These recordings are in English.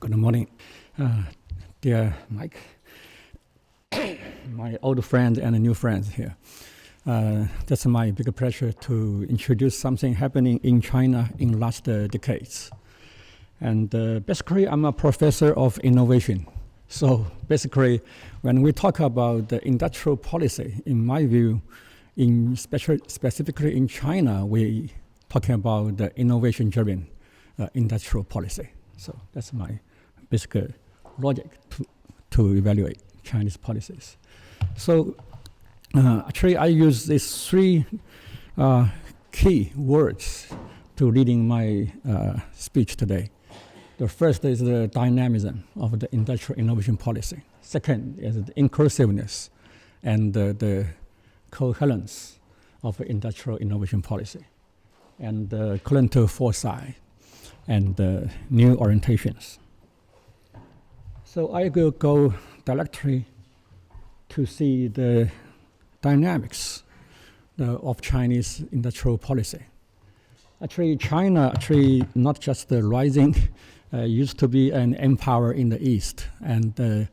Good morning, dear Mike, my old friend and new friends here. That's my big pleasure to introduce something happening in China in last decades. And basically, I'm a professor of innovation. So basically, when we talk about the industrial policy, in my view, specifically in China, we talking about the innovation-driven industrial policy. So that's my basic logic to evaluate Chinese policies. So actually, I use these three key words to leading my speech today. The first is the dynamism of the industrial innovation policy. Second is the inclusiveness and the coherence of industrial innovation policy, and current foresight and new orientations. So I will go directly to see the dynamics of Chinese industrial policy. Actually, China not just rising, used to be an empire in the East, and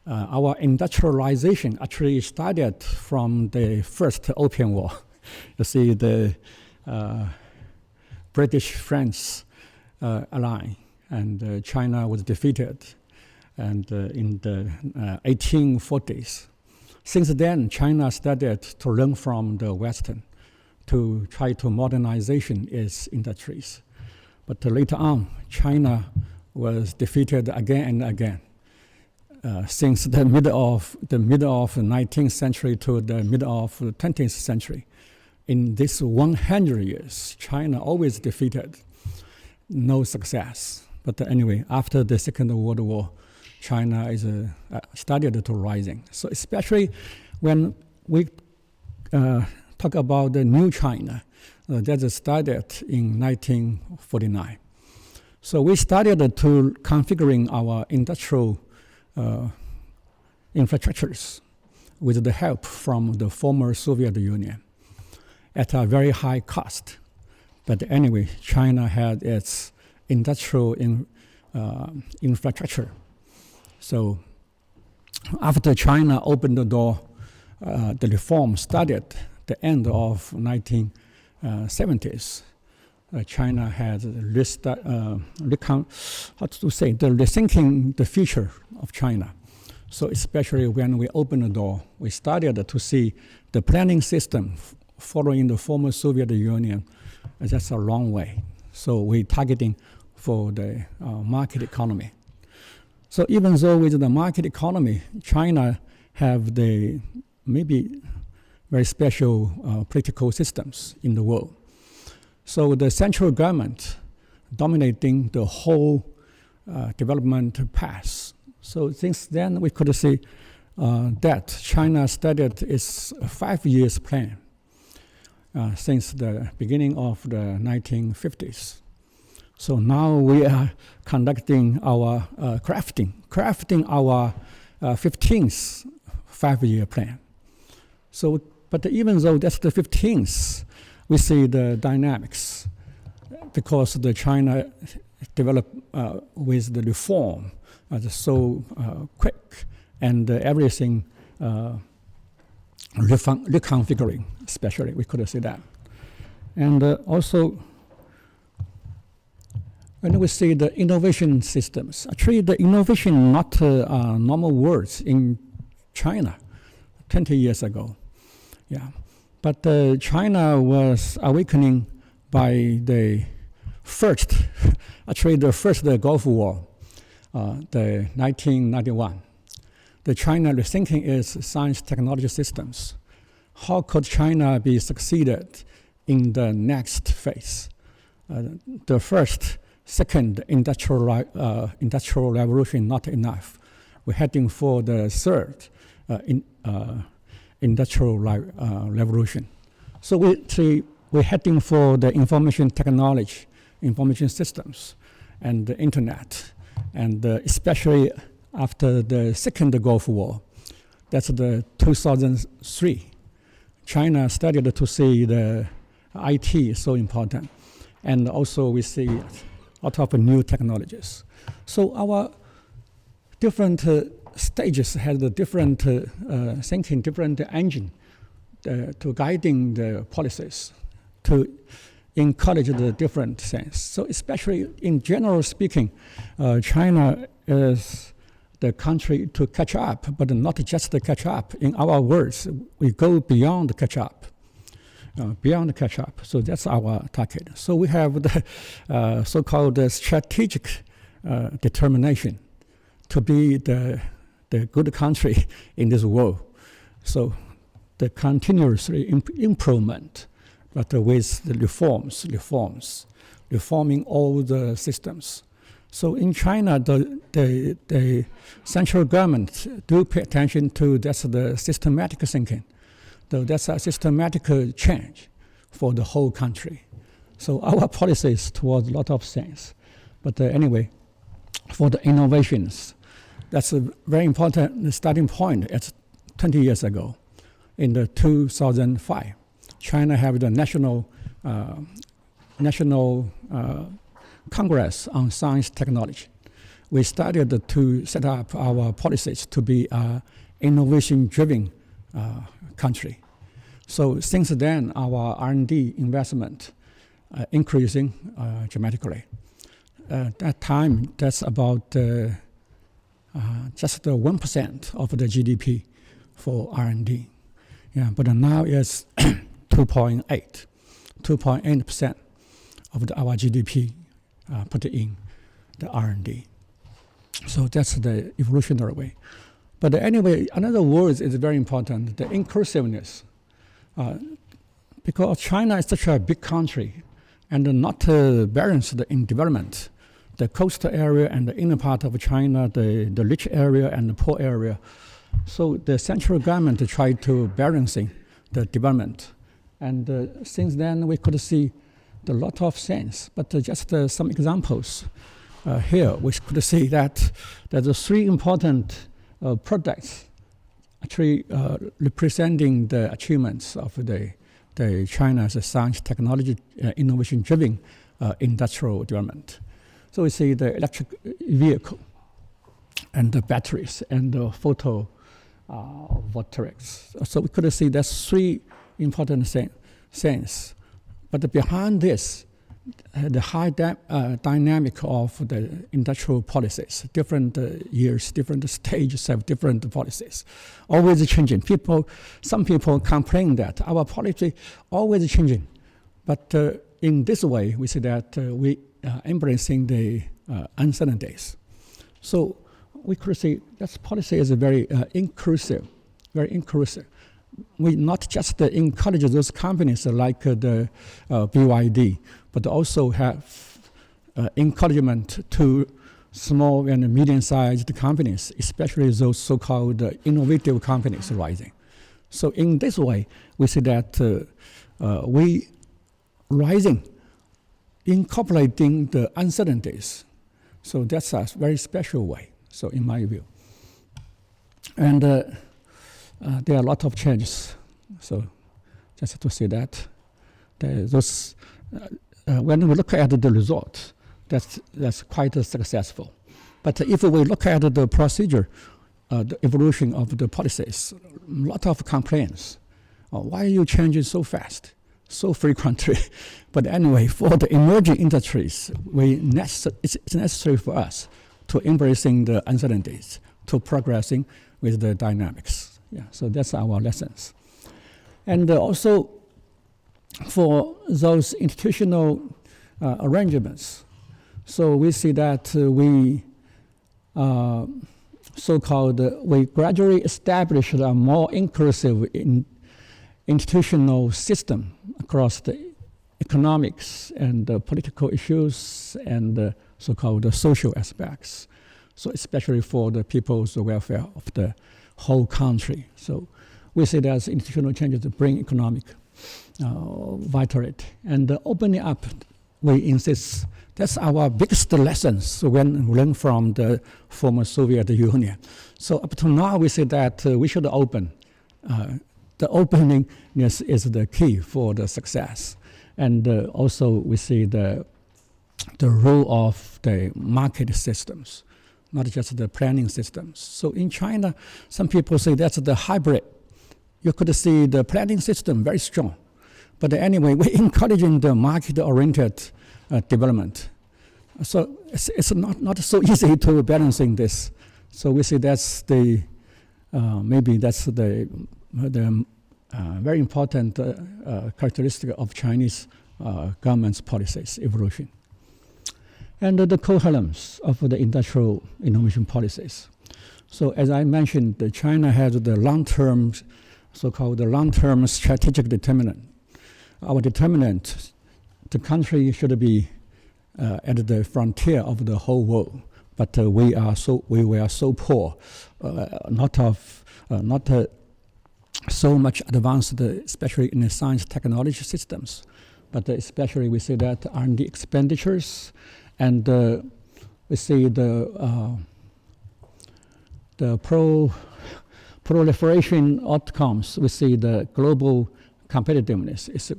our industrialization actually started from the first Opium War. You see the British-France ally, and China was defeated, and in the 1840s. Since then, China started to learn from the Western to try to modernization its industries. But later on, China was defeated again and again. Since the middle of the 19th century to the middle of the 20th century, in this 100 years, China always defeated. No success. But anyway, after the Second World War, China is started to rising. So especially when we talk about the new China, that started in 1949. So we started to configuring our industrial infrastructures with the help from the former Soviet Union at a very high cost. But anyway, China had its industrial infrastructure. So after China opened the door, the reform started the end of 1970s. China had rethinking the future of China. So especially when we opened the door, we started to see the planning system following the former Soviet Union. That's a long way. So we're targeting for the market economy. So even though with the market economy, China have the maybe very special political systems in the world. So the central government dominating the whole development path. So since then, we could see that China started its 5 years plan since the beginning of the 1950s. So now we are conducting our crafting our 15th 5-year plan. So, but even though that's the 15th, we see the dynamics because the China developed with the reform so quick, and everything reconfiguring, especially we could see that. And also, when we see the innovation systems, actually the innovation not normal words in China 20 years ago. Yeah. But China was awakening by the first Gulf War, the 1991. The China rethinking its science technology systems. How could China be succeeded in the next phase? The first, second industrial revolution not enough. We're heading for the third industrial revolution. So we're heading for the information technology, information systems, and the internet, and especially after the second Gulf War, that's the 2003. China started to see the IT so important, and also we see lot of new technologies. So our different stages had a different thinking, different engine to guiding the policies, to encourage the different things. So especially in general speaking, China is the country to catch up, but not just to catch up. In our words, we go beyond the catch up. Beyond the catch up. So that's our target. So we have the so-called strategic determination to be the good country in this world. So the continuous improvement, but with the reforming all the systems. So in China, the central government do pay attention to that's the systematic thinking. So that's a systematic change for the whole country. So our policies towards a lot of things. But anyway, for the innovations, that's a very important starting point. It's 20 years ago. In the 2005, China had the National Congress on Science Technology. We started to set up our policies to be an innovation-driven country. So since then, our R&D investment increasing dramatically. That time, that's about just 1% of the GDP for R&D. Yeah, but now it's 2.8% of our GDP put in the R&D. So that's the evolutionary way. But anyway, another word is very important, the inclusiveness. Because China is such a big country and not balanced in development. The coastal area and the inner part of China, the rich area and the poor area. So the central government tried to balancing the development. And since then, we could see a lot of things. But just some examples here, we could see that there's three important products actually representing the achievements of the China's science, technology, innovation-driven industrial development. So we see the electric vehicle and the batteries and the photovoltaics. So we could see that's three important things. But behind this, the high dynamic of the industrial policies, different years, different stages have different policies, always changing. Some people complain that our policy always changing. But in this way, we see that we are embracing the uncertainties. So we could say that policy is very inclusive, very inclusive. We not just encourage those companies like the BYD, but also have encouragement to small and medium-sized companies, especially those so-called innovative companies rising. So in this way, we see that we rising, incorporating the uncertainties. So that's a very special way, so in my view. And there are a lot of changes. So just to say that, those when we look at the result, that's quite successful. But if we look at the procedure, the evolution of the policies, a lot of complaints. Why are you changing so fast, so frequently? But anyway, for the emerging industries, it's necessary for us to embracing the uncertainties, to progressing with the dynamics. Yeah, so that's our lessons. And also, for those institutional arrangements, so we see that we we gradually established a more inclusive institutional system across the economics and the political issues and the so-called social aspects. So especially for the people's welfare of the whole country. So we see that institutional changes bring economic vitality. And opening up, we insist, that's our biggest lessons when we learn from the former Soviet Union. So up to now, we see that we should open. The openingness is the key for the success. And also we see the the role of the market systems, not just the planning systems. So in China, some people say that's the hybrid. You could see the planning system very strong. But anyway, we're encouraging the market-oriented development. So it's not so easy to balancing this. So we see that's the, maybe that's the very important characteristic of Chinese government's policies evolution. And the coherence of the industrial innovation policies. So as I mentioned, China has the long-term, so-called the long-term strategic determinant. Our determinant, the country should be at the frontier of the whole world, but we were so poor, not so much advanced, especially in the science technology systems. But especially we see that R&D expenditures, and we see the proliferation outcomes. We see the global competitiveness. It's,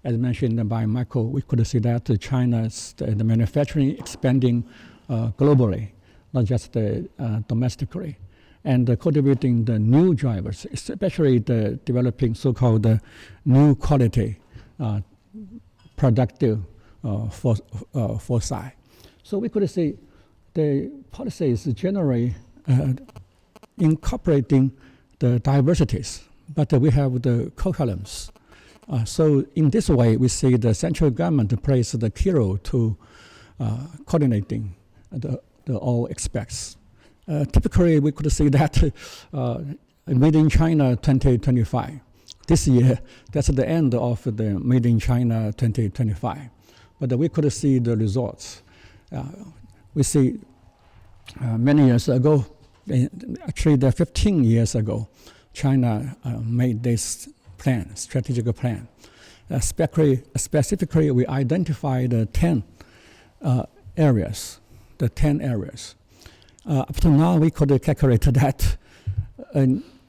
as mentioned by Michael, we could see that China's the manufacturing expanding globally, not just domestically, and cultivating the new drivers, especially the developing so-called new quality productive foresight. So we could see the policies generally incorporating the diversities, but we have the coherence. So in this way, we see the central government plays the key role to coordinating the all aspects. Typically, we could see that Made in China 2025. This year, that's the end of the Made in China 2025. But we could see the results. We see many years ago, actually 15 years ago, China made this plan, strategic plan. Specifically, we identified 10 areas, the 10 areas. Up to now, we could calculate that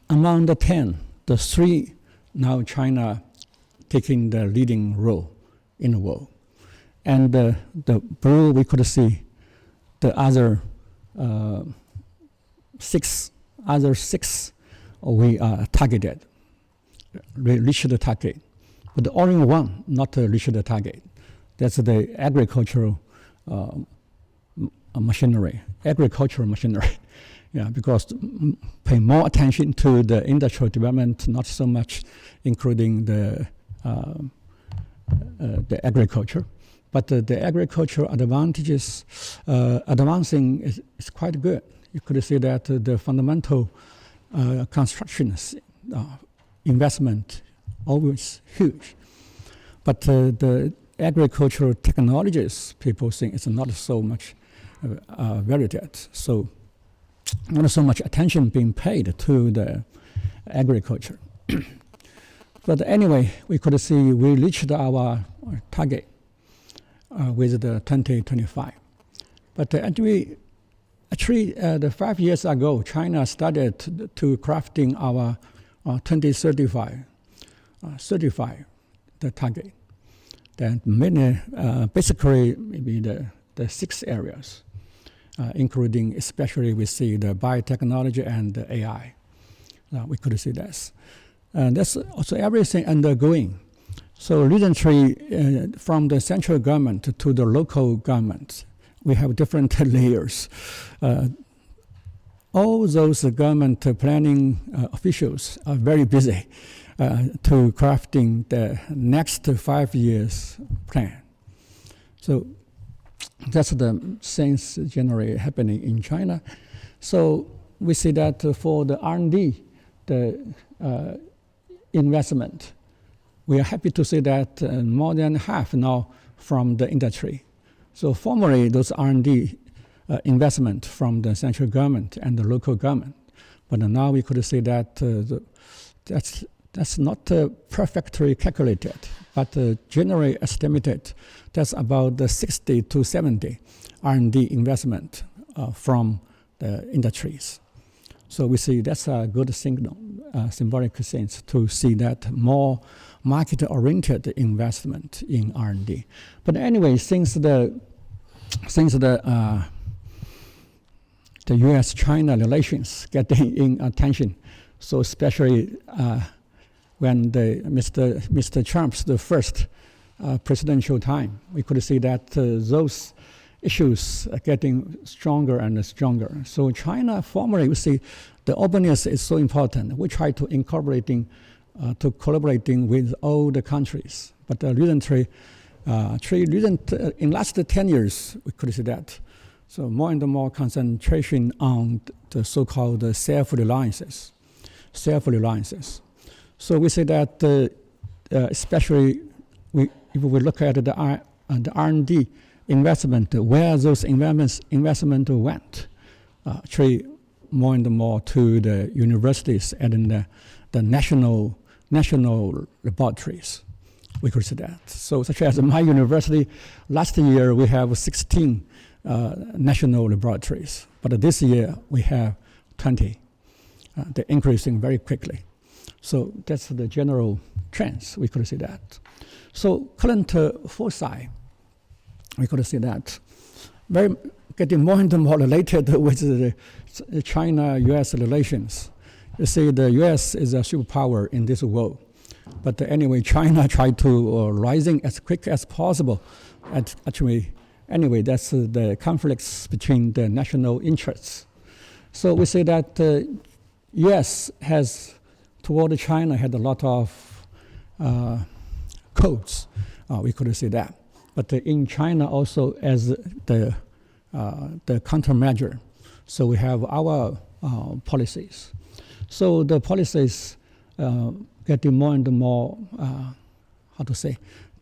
among the 10, the 3, now China taking the leading role in the world. And the blue, we could see the other 6, we are targeted, reach the target. But the orange one, not reach the target. That's the agricultural machinery, yeah, because pay more attention to the industrial development, not so much including the agriculture. But the agricultural advantages, advancing is quite good. You could see that the fundamental constructions investment always huge. But the agricultural technologies, people think it's not so much varied. So not so much attention being paid to the agriculture. But anyway, we could see we reached our target with the 2025. But actually, the 5 years ago, China started to crafting our 2035, the target. Then many, basically maybe the 6 areas, including especially we see the biotechnology and the AI. We could see this. And that's also everything undergoing. So recently, from the central government to the local government, we have different layers. All those government planning officials are very busy to crafting the next 5 years plan. So that's the things generally happening in China. So we see that for the R&D, the investment, we are happy to see that more than half now from the industry. So formerly, those R&D investment from the central government and the local government. But now we could say that that's not perfectly calculated, but generally estimated that's about the 60 to 70 R&D investment from the industries. So we see that's a good signal, symbolic sense, to see that more market-oriented investment in R&D. But anyway, since the since the U.S.-China relations getting in attention, so especially when Mr. Trump's the first presidential time, we could see that those issues are getting stronger and stronger. So China formally, we see the openness is so important. We try to incorporating, to collaborating with all the countries. But recently, in last 10 years, we could see that. So more and more concentration on the so-called self-reliances. So we say that especially if we look at the R&D investment, where those investment went, actually more and more to the universities and the national laboratories. We could see that. So such as my university, last year we have 16 national laboratories, but this year we have 20. They're increasing very quickly. So that's the general trends, we could see that. So current foresight, we could see that getting more and more related with the China-US relations. You see, the US is a superpower in this world. But anyway, China tried to rising as quick as possible. Anyway, that's the conflicts between the national interests. So we say that US has, toward China, had a lot of codes. We could see that. But in China also as the countermeasure. So we have our policies. So the policies getting more and more,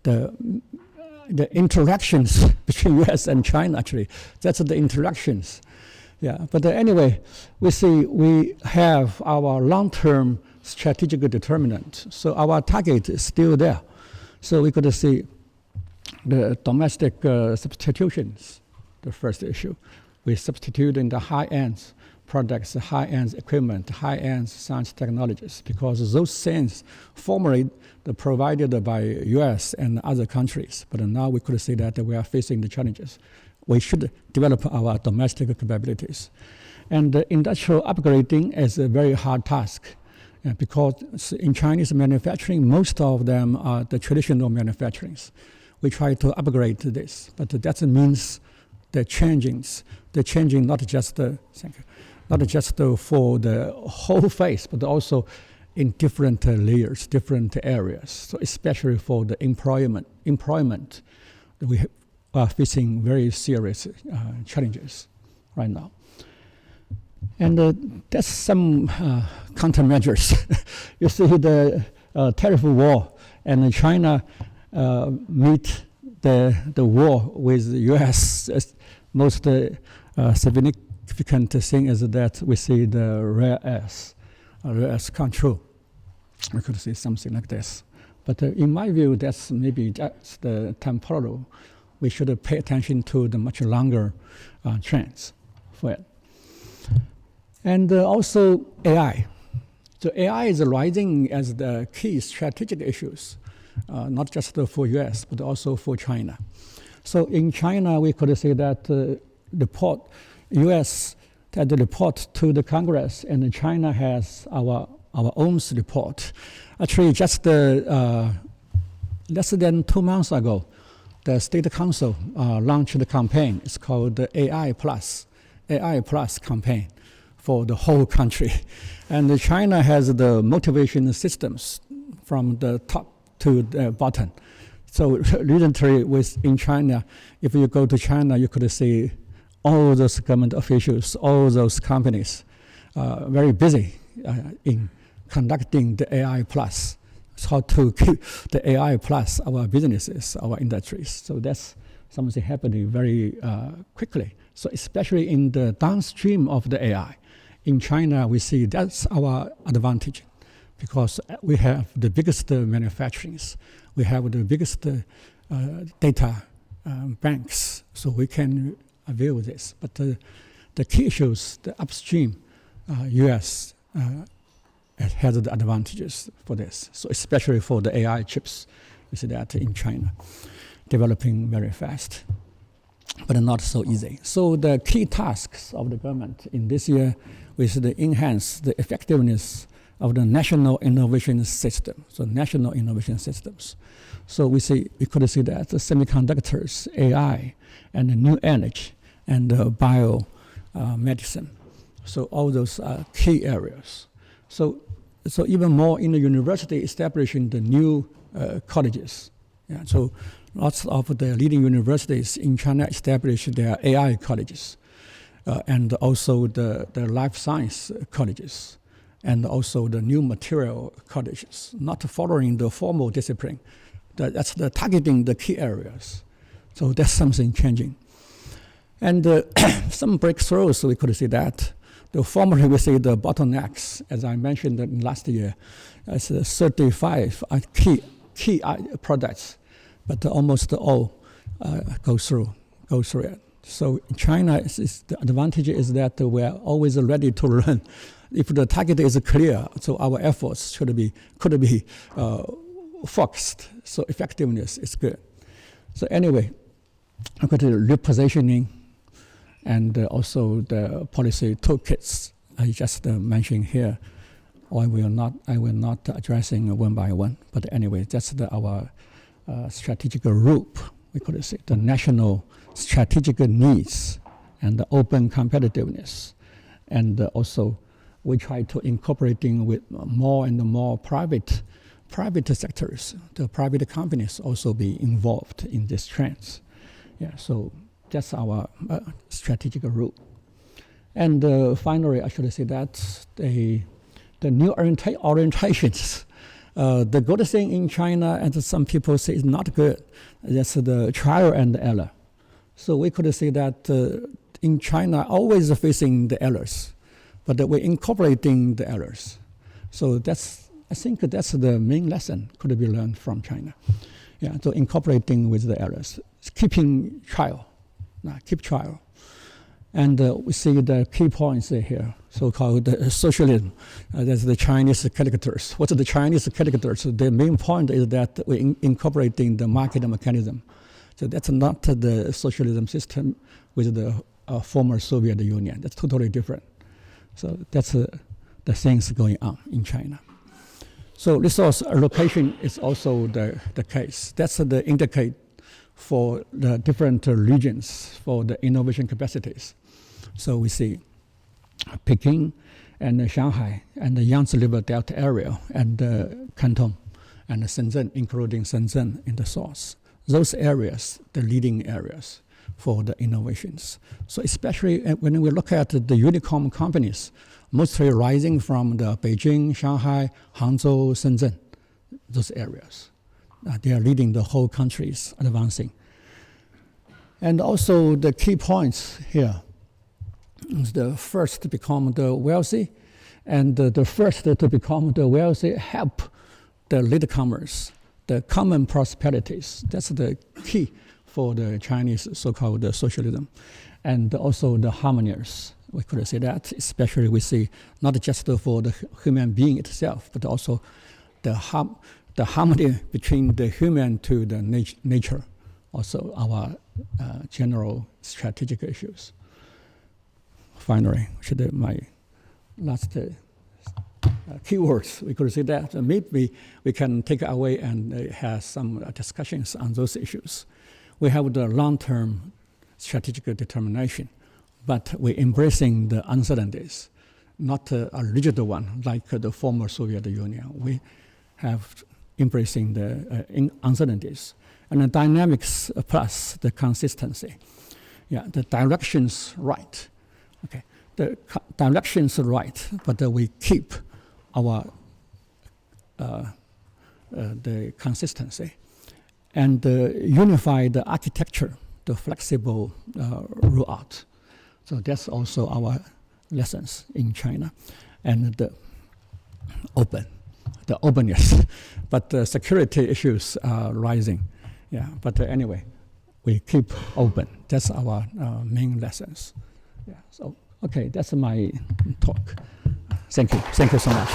the interactions between US and China, actually. That's the interactions. Yeah, but anyway, we see we have our long-term strategic determinant. So our target is still there. So we could see the domestic substitutions, the first issue. We substitute in the high-end products, high-end equipment, high-end science technologies, because those things formerly provided by US and other countries. But now we could see that we are facing the challenges. We should develop our domestic capabilities. And industrial upgrading is a very hard task. Because in Chinese manufacturing, most of them are the traditional manufacturings. We try to upgrade this, but that means the changing not just for the whole phase, but also in different layers, different areas. So especially for the employment, we are facing very serious challenges right now. And that's some countermeasures. You see the tariff war, and China meet the war with the US. Most significant thing is that we see the rare earth control. We could see something like this. But in my view, that's maybe just the temporal. We should pay attention to the much longer trends for it. And also AI. So AI is rising as the key strategic issues, not just for US, but also for China. So in China, we could say that US had the report to the Congress, and China has our own report. Actually, just less than 2 months ago, the State Council launched the campaign. It's called the AI Plus campaign for the whole country. And China has the motivation systems from the top to the bottom. So recently in China, if you go to China, you could see all those government officials, all those companies very busy in conducting the AI Plus. It's how to keep the AI Plus our businesses, our industries. So that's something happening very quickly. So especially in the downstream of the AI. In China, we see that's our advantage because we have the biggest manufacturings. We have the biggest data banks, so we can avail this. But the key issues, the upstream, US has the advantages for this. So especially for the AI chips, you see that in China, developing very fast. but not so easy. So the key tasks of the government in this year is to enhance the effectiveness of the national innovation system, so national innovation systems. So we could see that the semiconductors, AI, and the new energy, and biomedicine. So all those are key areas. So even more in the university, establishing the new colleges. Yeah, so lots of the leading universities in China established their AI colleges, and also the life science colleges, and also the new material colleges, not following the formal discipline. That's targeting the key areas. So that's something changing. And some breakthroughs, we could see that. Formerly, we see the bottlenecks, as I mentioned last year, as 35 key products, but almost all go through it. So in China, the advantage is that we're always ready to learn. If the target is clear, so our efforts could be focused. So effectiveness is good. So anyway, I'm going to repositioning, and also the policy toolkits I just mentioned here. I will not addressing one by one, but anyway, that's our strategic route. We could say the national strategic needs and the open competitiveness, and also we try to incorporating with more and more private sectors. The private companies also be involved in these trends. Yeah, so that's our strategic route. And finally, I should say that the new orientations. The good thing in China, and some people say it's not good, that's the trial and error. So we could say that in China, always facing the errors, but we're incorporating the errors. So I think that's the main lesson could be learned from China. Yeah, so incorporating with the errors, keeping trial, keep trial. And we see the key points here, so-called socialism. That's the Chinese characters. What's the Chinese characters? The main point is that we're incorporating the market mechanism. So that's not the socialism system with the former Soviet Union. That's totally different. So that's the things going on in China. So resource allocation is also the case. That's the indicate for the different regions for the innovation capacities. So we see Peking and Shanghai and the Yangtze River Delta area and Canton and Shenzhen, including Shenzhen in the source. Those areas, the leading areas for the innovations. So especially when we look at the unicorn companies, mostly rising from the Beijing, Shanghai, Hangzhou, Shenzhen, those areas. They are leading the whole countries advancing. And also the key points here is the first to become the wealthy, and the first to become the wealthy help the latecomers, the common prosperities. That's the key for the Chinese so-called socialism. And also the harmonies. We could say that, especially we see not just for the human being itself, but also the harmony between the human to the nature, also our general strategic issues. Finally, my last keywords, we could say that maybe we can take away and have some discussions on those issues. We have the long-term strategic determination, but we're embracing the uncertainties, not a rigid one like the former Soviet Union. We have embracing the uncertainties. And the dynamics plus the consistency. Yeah, the direction's right. Okay, the direction's right, but we keep our the consistency and unify the architecture, the flexible rollout. So that's also our lessons in China, and the openness, but the security issues are rising. Yeah, but anyway, we keep open. That's our main lessons. Yeah. So okay, that's my talk. Thank you. Thank you so much.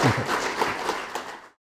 Thank you.